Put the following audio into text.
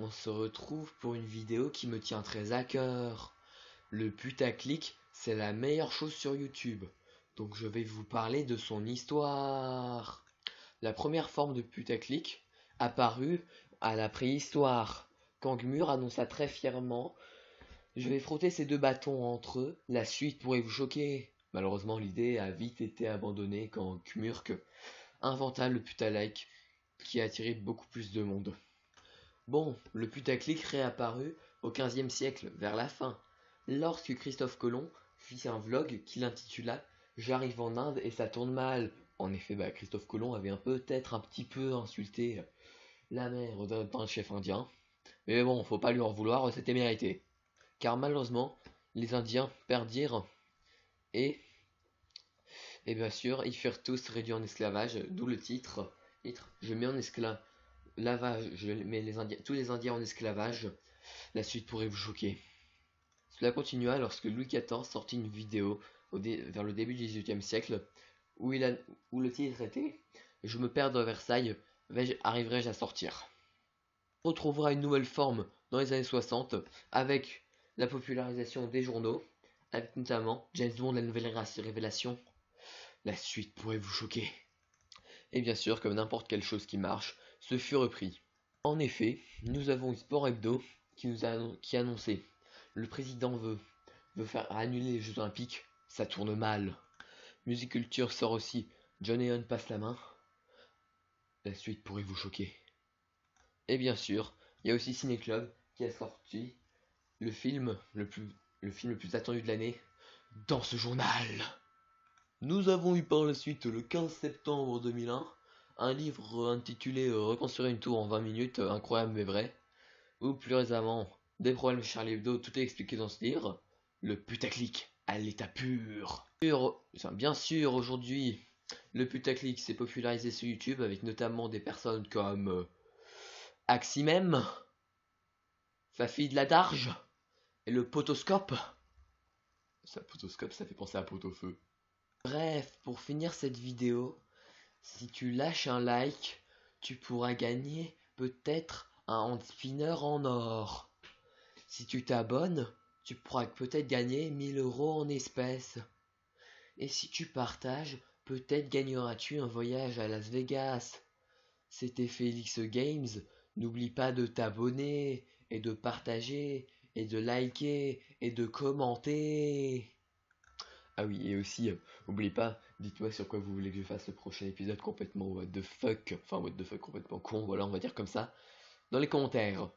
on se retrouve pour une vidéo qui me tient très à cœur. Le putaclic, c'est la meilleure chose sur YouTube. Donc je vais vous parler de son histoire. La première forme de putaclic apparut à la préhistoire, quand Gmur annonça très fièrement: je vais frotter ces deux bâtons entre eux, la suite pourrait vous choquer. Malheureusement, l'idée a vite été abandonnée quand Gmurk inventa le putalike, qui a attiré beaucoup plus de monde. Bon, le putaclic réapparut au XVe siècle, vers la fin, lorsque Christophe Colomb fit un vlog qu'il intitula J'arrive en Inde et ça tourne mal. En effet, Christophe Colomb avait peut-être un petit peu insulté la mère d'un chef indien. Mais bon, faut pas lui en vouloir, c'était mérité. Car malheureusement, les Indiens perdirent et bien sûr, ils furent tous réduits en esclavage, d'où le titre Je mets en esclavage, je mets tous les Indiens en esclavage, la suite pourrait vous choquer. Cela continua lorsque Louis XIV sortit une vidéo vers le début du XVIIIe siècle où le titre était Je me perds dans Versailles, arriverai-je à sortir? On retrouvera une nouvelle forme dans les années 60 avec la popularisation des journaux, avec notamment James Bond, la nouvelle révélation. La suite pourrait vous choquer. Et bien sûr, comme n'importe quelle chose qui marche, ce fut repris. En effet, nous avons eu Sport Hebdo qui annonçait le président veut faire annuler les Jeux Olympiques, ça tourne mal. Musiculture sort aussi John Lennon passe la main. La suite pourrait vous choquer. Et bien sûr, il y a aussi Ciné Club qui a sorti le film le plus attendu de l'année, Dans ce journal. Nous avons eu par la suite, le 15 septembre 2001, un livre intitulé Reconstruire une tour en 20 minutes, incroyable mais vrai, ou plus récemment, Des problèmes de Charlie Hebdo, tout est expliqué dans ce livre, le putaclic à l'état pur. Bien sûr, aujourd'hui, le putaclic s'est popularisé sur YouTube avec notamment des personnes comme Aximem, Fafi de la Darge et le potoscope. Ça, potoscope, ça fait penser à pot-au-feu. Bref, pour finir cette vidéo, si tu lâches un like, tu pourras gagner peut-être un hand spinner en or. Si tu t'abonnes, tu pourras peut-être gagner 1000 € en espèces. Et si tu partages, peut-être gagneras-tu un voyage à Las Vegas. C'était Félix Games. N'oublie pas de t'abonner et de partager et de liker et de commenter. Ah oui, et aussi, n'oubliez pas, dites-moi sur quoi vous voulez que je fasse le prochain épisode complètement what the fuck, enfin what the fuck complètement con, voilà, on va dire comme ça, dans les commentaires.